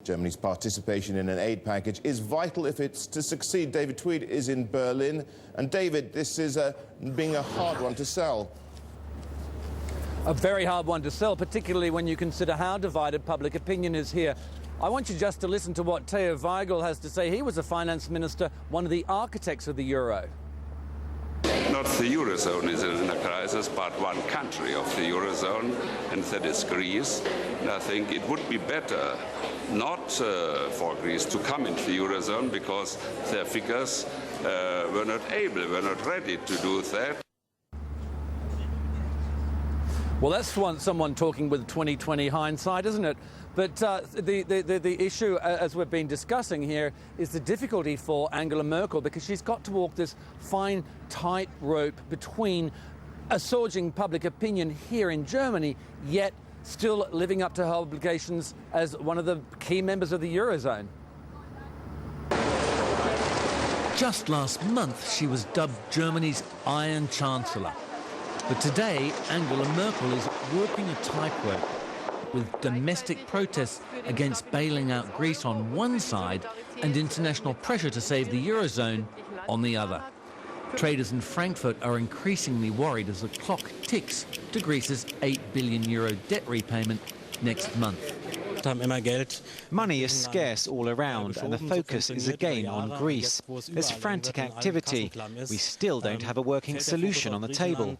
Germany's participation in an aid package is vital if it's to succeed. David Tweed is in Berlin. And David, this is being a hard one to sell. A very hard one to sell, particularly when you consider how divided public opinion is here. I want you just to listen to what Theo Weigel has to say. He was a finance minister, one of the architects of the euro. Not the Eurozone is in a crisis, but one country of the Eurozone, and that is Greece. And I think it would be better not for Greece to come into the Eurozone because their figures were not ready to do that. Well, that's someone talking with 20/20 hindsight, isn't it? But the issue, as we've been discussing here, is the difficulty for Angela Merkel, because she's got to walk this fine, tight rope between assuaging public opinion here in Germany, yet still living up to her obligations as one of the key members of the Eurozone. Just last month, she was dubbed Germany's Iron Chancellor. But today, Angela Merkel is walking a tightrope with domestic protests against bailing out Greece on one side and international pressure to save the Eurozone on the other. Traders in Frankfurt are increasingly worried as the clock ticks to Greece's €8 billion debt repayment next month. Money is scarce all around, and the focus is again on Greece. There's frantic activity. We still don't have a working solution on the table.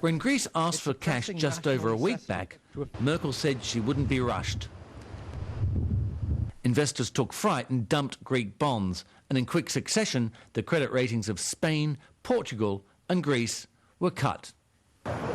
When Greece asked for cash just over a week back, Merkel said she wouldn't be rushed. Investors took fright and dumped Greek bonds, and in quick succession, the credit ratings of Spain, Portugal and Greece were cut.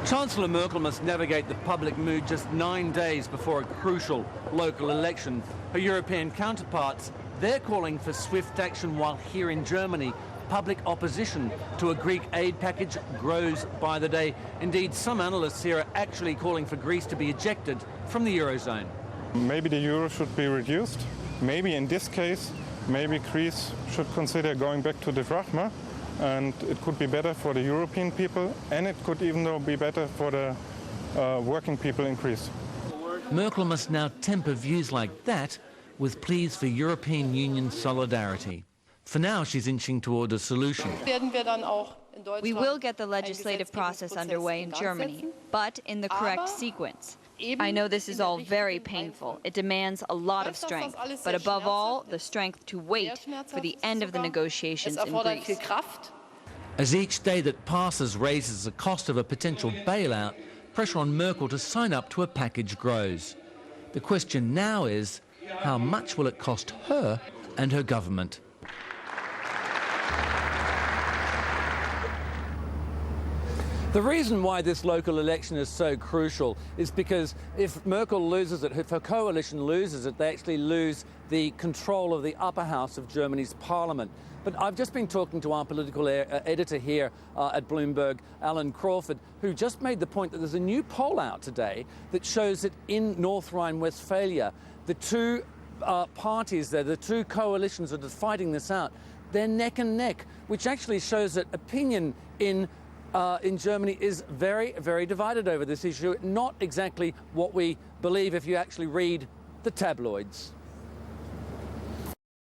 Chancellor Merkel must navigate the public mood just 9 days before a crucial local election. Her European counterparts, they're calling for swift action, while here in Germany, public opposition to a Greek aid package grows by the day. Indeed, some analysts here are actually calling for Greece to be ejected from the Eurozone. Maybe the euro should be reduced. Maybe in this case, maybe Greece should consider going back to the drachma. And it could be better for the European people, and it could even though be better for the working people in Greece. Merkel must now temper views like that with pleas for European Union solidarity. For now, she's inching toward a solution. We will get the legislative process underway in Germany, but in the correct sequence. I know this is all very painful. It demands a lot of strength, but above all, the strength to wait for the end of the negotiations in Greece. As each day that passes raises the cost of a potential bailout, pressure on Merkel to sign up to a package grows. The question now is, how much will it cost her and her government? The reason why this local election is so crucial is because if Merkel loses it, if her coalition loses it, they actually lose the control of the upper house of Germany's parliament. But I've just been talking to our political editor here at Bloomberg, Alan Crawford, who just made the point that there's a new poll out today that shows that in North Rhine-Westphalia, the two parties there, the two coalitions that are fighting this out, they're neck and neck, which actually shows that opinion in Germany is very, very divided over this issue. Not exactly what we believe if you actually read the tabloids.